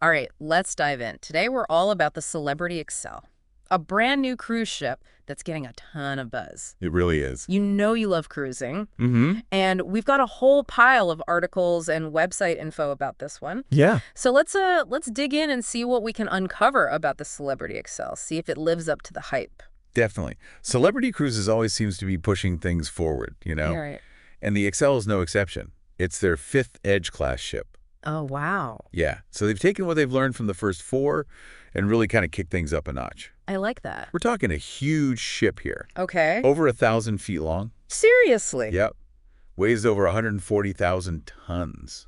All right, let's dive in. Today we're all about the Celebrity Xcel, a brand new cruise ship that's getting a ton of buzz. It really is. You know you love cruising, Mm-hmm. and we've got a whole pile of articles and website info about this one. Yeah. So let's dig in and see what we can uncover about the Celebrity Xcel, see if it lives up to the hype. Definitely. Celebrity Cruises always seems to be pushing things forward, Yeah, right. And the Excel is no exception. It's their 5th Edge class ship. Oh, wow. Yeah. So they've taken what they've learned from the first 4 and really kind of kicked things up a notch. I like that. We're talking a huge ship here. Okay. Over 1,000 feet long. Seriously? Yep. Weighs over 140,000 tons.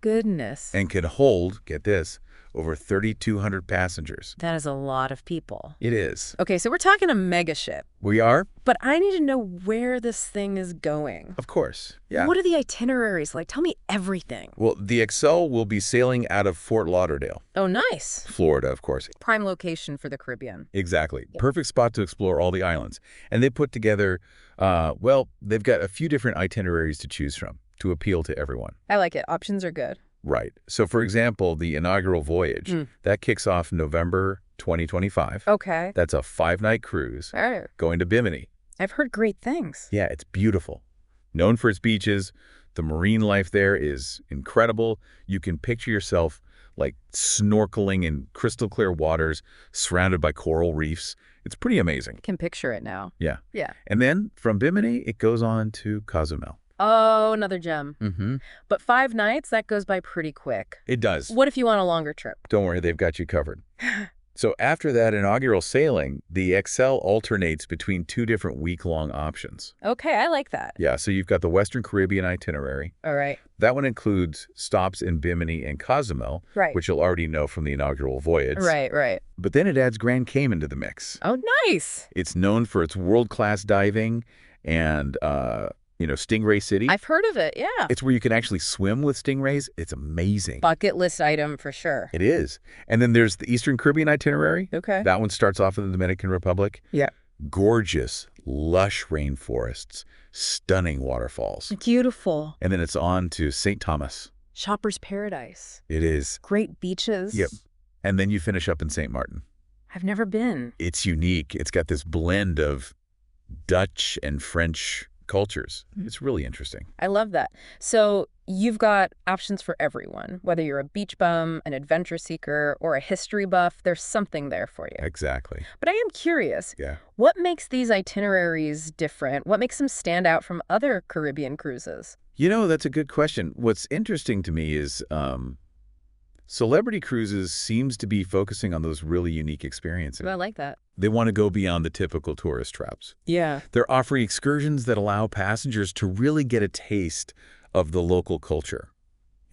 Goodness. And can hold, get this, over 3,200 passengers. That is a lot of people. It is. Okay, so we're talking a mega ship. We are? But I need to know where this thing is going. Of course. Yeah. What are the itineraries like? Tell me everything. Well, the Excel will be sailing out of Fort Lauderdale, Oh, nice. Florida, of course. Prime location for the Caribbean. Exactly. Yep. Perfect spot to explore all the islands. And they put together, they've got a few different itineraries to choose from to appeal to everyone. I like it. Options are good. Right. So, for example, the inaugural Voyage, that kicks off November 2025. Okay. That's a 5-night cruise All right. going to Bimini. I've heard great things. Yeah, it's beautiful. Known for its beaches, the marine life there is incredible. You can picture yourself like snorkeling in crystal clear waters surrounded by coral reefs. It's pretty amazing. Can picture it now. Yeah. Yeah. And then from Bimini, it goes on to Cozumel. Oh, another gem. Mm-hmm. But 5 nights, that goes by pretty quick. It does. What if you want a longer trip? Don't worry, they've got you covered. So after that inaugural sailing, the Excel alternates between 2 different week-long options. Okay, I like that. Yeah, so you've got the Western Caribbean itinerary. All right. That one includes stops in Bimini and Cozumel, Right. which you'll already know from the inaugural Voyage. Right, right. But then it adds Grand Cayman to the mix. Oh, nice. It's known for its world-class diving and, Stingray City. I've heard of it, yeah. It's where you can actually swim with stingrays. It's amazing. Bucket list item for sure. It is. And then there's the Eastern Caribbean itinerary. Okay. That one starts off in the Dominican Republic. Yeah. Gorgeous, lush rainforests, stunning waterfalls. Beautiful. And then it's on to St. Thomas. Shopper's paradise. It is. Great beaches. Yep. And then you finish up in St. Martin. I've never been. It's unique. It's got this blend of Dutch and French cultures. It's really interesting. I love that. So you've got options for everyone. Whether you're a beach bum, an adventure seeker, or a history buff, there's something there for you. Exactly. But I am curious, Yeah. what makes these itineraries different? What makes them stand out from other Caribbean cruises? That's a good question. What's interesting to me is Celebrity Cruises seems to be focusing on those really unique experiences. I like that. They want to go beyond the typical tourist traps. Yeah. They're offering excursions that allow passengers to really get a taste of the local culture.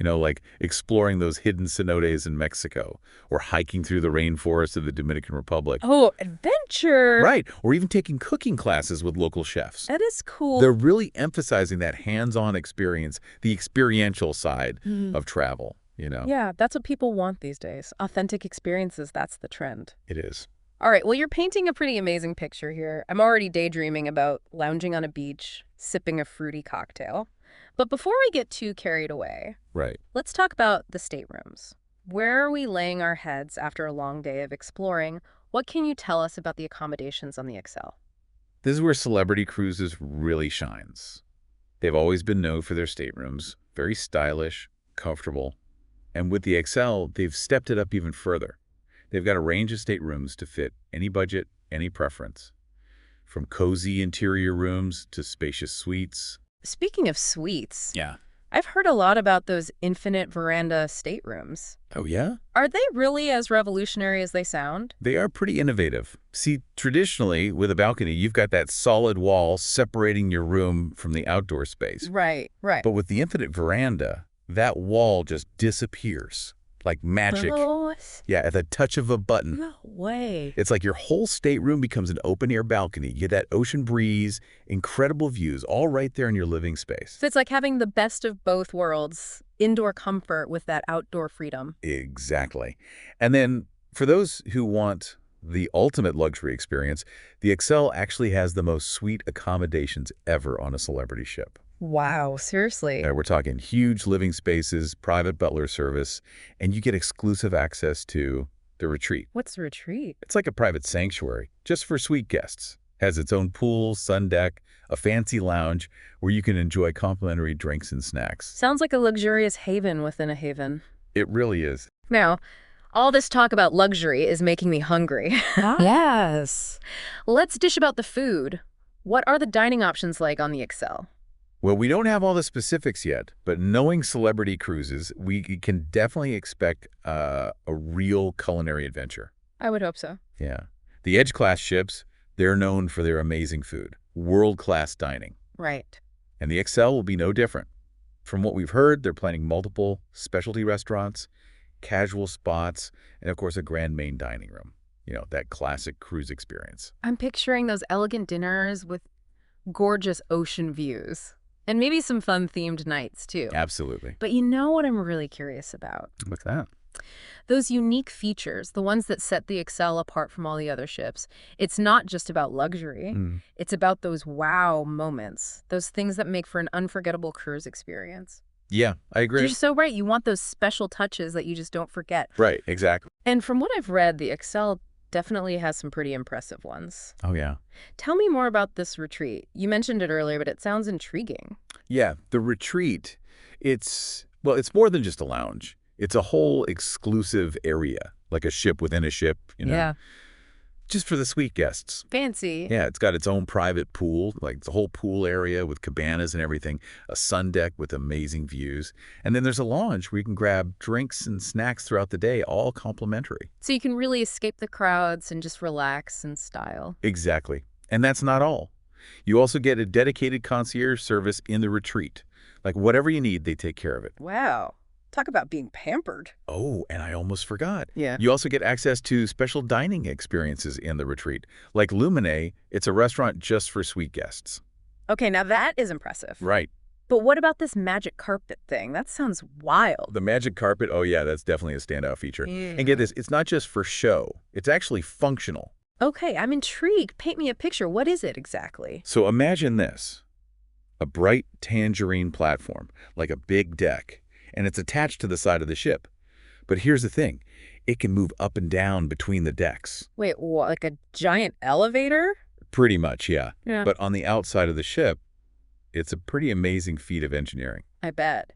Like exploring those hidden cenotes in Mexico or hiking through the rainforest of the Dominican Republic. Oh, adventure. Right. Or even taking cooking classes with local chefs. That is cool. They're really emphasizing that hands-on experience, the experiential side of travel, Yeah, that's what people want these days. Authentic experiences, that's the trend. It is. All right, well, you're painting a pretty amazing picture here. I'm already daydreaming about lounging on a beach, sipping a fruity cocktail. But before we get too carried away, Right. let's talk about the staterooms. Where are we laying our heads after a long day of exploring? What can you tell us about the accommodations on the Excel? This is where Celebrity Cruises really shines. They've always been known for their staterooms, very stylish, comfortable. And with the Excel, they've stepped it up even further. They've got a range of staterooms to fit any budget, any preference. From cozy interior rooms to spacious suites. Speaking of suites, Yeah. I've heard a lot about those Infinite Veranda staterooms. Oh, yeah? Are they really as revolutionary as they sound? They are pretty innovative. See, traditionally, with a balcony, you've got that solid wall separating your room from the outdoor space. Right, right. But with the Infinite Veranda, that wall just disappears like magic. Oh, Yeah, at the touch of a button. no way. It's like your whole stateroom becomes an open-air balcony. You get that ocean breeze, incredible views, all right there in your living space. So it's like having the best of both worlds, indoor comfort with that outdoor freedom. Exactly. And then for those who want the ultimate luxury experience, the Excel actually has the most sweet accommodations ever on a Celebrity ship. Wow, seriously. We're talking huge living spaces, private butler service, and you get exclusive access to the retreat. What's retreat? It's like a private sanctuary, just for suite guests. Has its own pool, sun deck, a fancy lounge where you can enjoy complimentary drinks and snacks. Sounds like a luxurious haven within a haven. It really is. Now, all this talk about luxury is making me hungry. Yes. Let's dish about the food. What are the dining options like on the Xcel? Well, we don't have all the specifics yet, but knowing Celebrity Cruises, we can definitely expect a real culinary adventure. I would hope so. Yeah. The Edge-class ships, they're known for their amazing food, world-class dining. Right. And the Xcel will be no different. From what we've heard, they're planning multiple specialty restaurants, casual spots, and of course a grand main dining room. You know, that classic cruise experience. I'm picturing those elegant dinners with gorgeous ocean views. And maybe some fun themed nights, too. Absolutely. But you know what I'm really curious about? What's that? Those unique features, the ones that set the Xcel apart from all the other ships. It's not just about luxury. It's about those wow moments, those things that make for an unforgettable cruise experience. Yeah, I agree. You're so right. You want those special touches that you just don't forget. Right, exactly. And from what I've read, the Xcel definitely has some pretty impressive ones. Oh, yeah. Tell me more about this retreat. You mentioned it earlier, but it sounds intriguing. Yeah, the retreat, it's more than just a lounge. It's a whole exclusive area, like a ship within a ship, you know. Yeah. Just for the suite guests. Fancy. Yeah, it's got its own private pool, like the whole pool area with cabanas and everything, a sun deck with amazing views. And then there's a lounge where you can grab drinks and snacks throughout the day, all complimentary. So you can really escape the crowds and just relax in style. Exactly. And that's not all. You also get a dedicated concierge service in the retreat. Like whatever you need, they take care of it. Wow. Talk about being pampered. Oh, and I almost forgot. Yeah. You also get access to special dining experiences in the retreat. Like Lumine, it's a restaurant just for suite guests. Okay, now that is impressive. Right. But what about this magic carpet thing? That sounds wild. The magic carpet, oh yeah, that's definitely a standout feature. And get this, it's not just for show. It's actually functional. Okay, I'm intrigued. Paint me a picture. What is it exactly? So imagine this. A bright tangerine platform, like a big deck, and it's attached to the side of the ship. But here's the thing. It can move up and down between the decks. Wait, what, like a giant elevator? Pretty much, yeah. Yeah. But on the outside of the ship, it's a pretty amazing feat of engineering. I bet.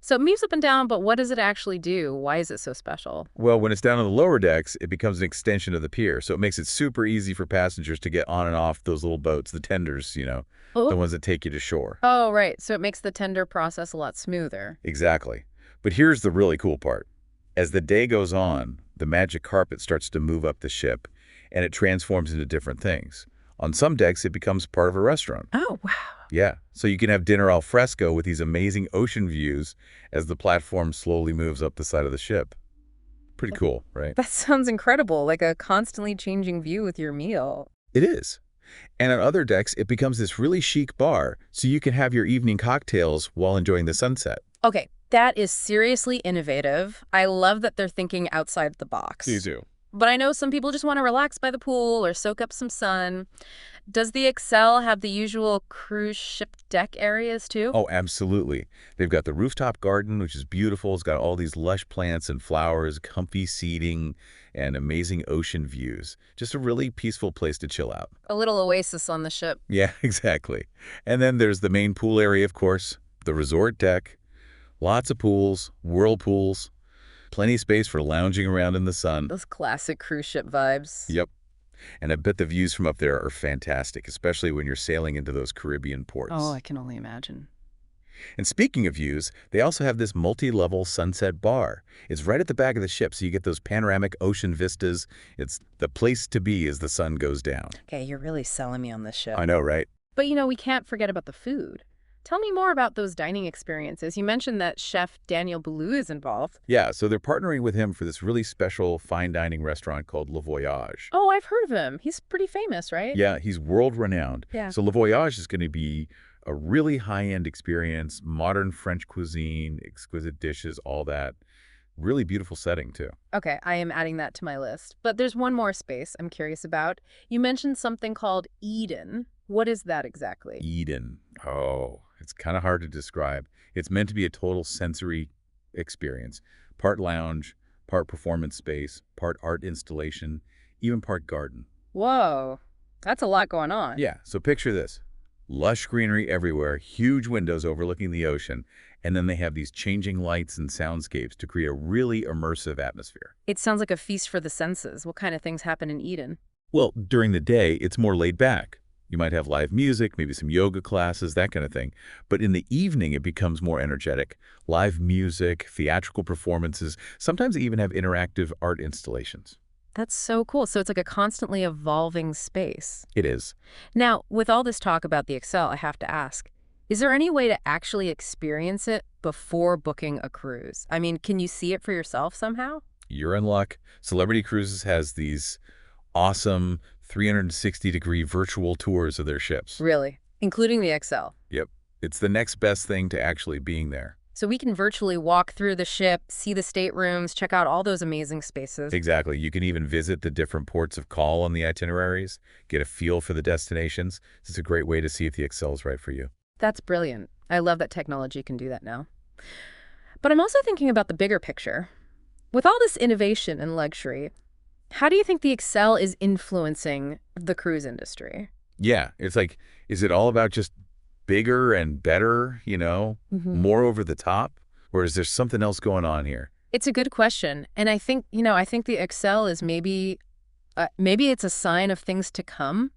So it moves up and down, but what does it actually do? Why is it so special? Well, when it's down on the lower decks, it becomes an extension of the pier. So it makes it super easy for passengers to get on and off those little boats, the tenders, you know, Oh. the ones that take you to shore. Oh, right. So it makes the tender process a lot smoother. Exactly. But here's the really cool part. As the day goes on, the magic carpet starts to move up the ship, and it transforms into different things. On some decks, it becomes part of a restaurant. Oh, wow. Yeah, so you can have dinner al fresco with these amazing ocean views as the platform slowly moves up the side of the ship. Pretty cool, right? That sounds incredible, like a constantly changing view with your meal. It is. And on other decks, it becomes this really chic bar, so you can have your evening cocktails while enjoying the sunset. Okay, that is seriously innovative. I love that they're thinking outside the box. You do. But I know some people just want to relax by the pool or soak up some sun. Does the Xcel have the usual cruise ship deck areas too? Oh, absolutely. They've got the rooftop garden, which is beautiful. It's got all these lush plants and flowers, comfy seating, and amazing ocean views. Just a really peaceful place to chill out. A little oasis on the ship. Yeah, exactly. And then there's the main pool area, of course, the resort deck, lots of pools, whirlpools, plenty of space for lounging around in the sun. Those classic cruise ship vibes. Yep. And I bet the views from up there are fantastic, especially when you're sailing into those Caribbean ports. Oh, I can only imagine. And speaking of views, they also have this multi-level sunset bar. It's right at the back of the ship, so you get those panoramic ocean vistas. It's the place to be as the sun goes down. Okay, you're really selling me on this ship. I know, right? But you know, we can't forget about the food. Tell me more about those dining experiences. You mentioned that chef Daniel Boulud is involved. Yeah, so they're partnering with him for this really special fine dining restaurant called Voyage. Oh, I've heard of him. He's pretty famous, right? Yeah, he's world-renowned. Yeah. So Voyage is going to be a really high-end experience, modern French cuisine, exquisite dishes, all that. Really beautiful setting, too. Okay, I am adding that to my list. But there's one more space I'm curious about. You mentioned something called Eden. What is that exactly? Eden. Oh, It's kind of hard to describe. It's meant to be a total sensory experience. Part lounge, part performance space, part art installation, even part garden. Whoa, that's a lot going on. Yeah, so picture this. Lush greenery everywhere, huge windows overlooking the ocean, and then they have these changing lights and soundscapes to create a really immersive atmosphere. It sounds like a feast for the senses. What kind of things happen in Eden? Well, during the day, it's more laid back. You might have live music, maybe some yoga classes, that kind of thing. But in the evening, it becomes more energetic. Live music, theatrical performances, sometimes they even have interactive art installations. That's so cool. So it's like a constantly evolving space. It is. Now, with all this talk about the Xcel, I have to ask, is there any way to actually experience it before booking a cruise? I mean, can you see it for yourself somehow? You're in luck. Celebrity Cruises has these awesome 360-degree virtual tours of their ships. Really? Including the Xcel? Yep. It's the next best thing to actually being there. So we can virtually walk through the ship, see the staterooms, check out all those amazing spaces. Exactly. You can even visit the different ports of call on the itineraries, get a feel for the destinations. This is a great way to see if the Xcel is right for you. That's brilliant. I love that technology can do that now. But I'm also thinking about the bigger picture. With all this innovation and luxury, how do you think the Xcel is influencing the cruise industry? Yeah, it's like, is it all about just bigger and better, more over the top? Or is there something else going on here? It's a good question. And I think the Xcel is maybe it's a sign of things to come,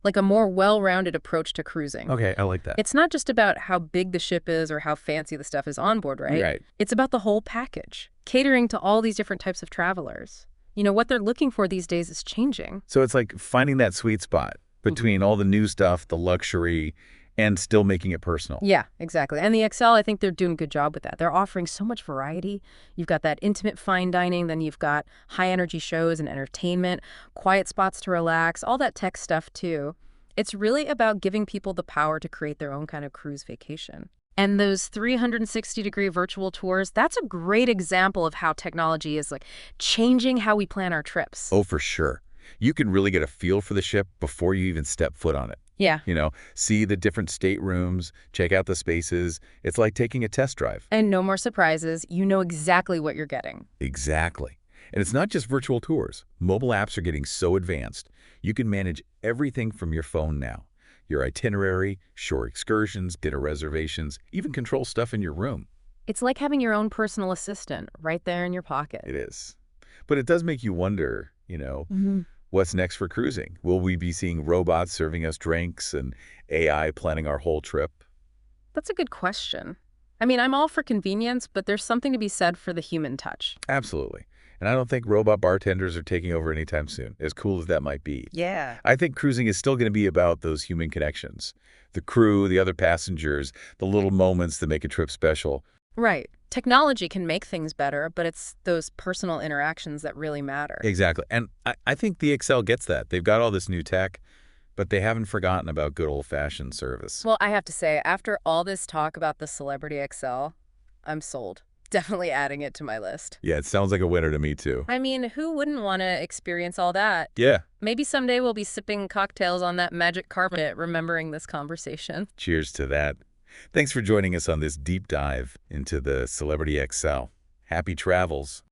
like a more well-rounded approach to cruising. Okay, I like that. It's not just about how big the ship is or how fancy the stuff is on board, right? Right. It's about the whole package, catering to all these different types of travelers. What they're looking for these days is changing. So it's like finding that sweet spot between all the new stuff, the luxury, and still making it personal. Yeah, exactly. And the Xcel, I think they're doing a good job with that. They're offering so much variety. You've got that intimate fine dining, then you've got high-energy shows and entertainment, quiet spots to relax, all that tech stuff too. It's really about giving people the power to create their own kind of cruise vacation. And those 360-degree virtual tours, that's a great example of how technology is changing how we plan our trips. Oh, for sure. You can really get a feel for the ship before you even step foot on it. Yeah. See the different staterooms, check out the spaces. It's like taking a test drive. And no more surprises. You know exactly what you're getting. Exactly. And it's not just virtual tours. Mobile apps are getting so advanced. You can manage everything from your phone now. Your itinerary, shore excursions, dinner reservations, even control stuff in your room. It's like having your own personal assistant right there in your pocket. It is. But it does make you wonder, what's next for cruising? Will we be seeing robots serving us drinks and AI planning our whole trip? That's a good question. I mean, I'm all for convenience, but there's something to be said for the human touch. Absolutely. And I don't think robot bartenders are taking over anytime soon, as cool as that might be. Yeah. I think cruising is still going to be about those human connections. The crew, the other passengers, the little moments that make a trip special. Right. Technology can make things better, but it's those personal interactions that really matter. Exactly. And I think the Xcel gets that. They've got all this new tech, but they haven't forgotten about good old-fashioned service. Well, I have to say, after all this talk about the Celebrity Xcel, I'm sold. Definitely adding it to my list. Yeah, it sounds like a winner to me, too. I mean, who wouldn't want to experience all that? Yeah. Maybe someday we'll be sipping cocktails on that magic carpet, remembering this conversation. Cheers to that. Thanks for joining us on this deep dive into the Celebrity Xcel. Happy travels.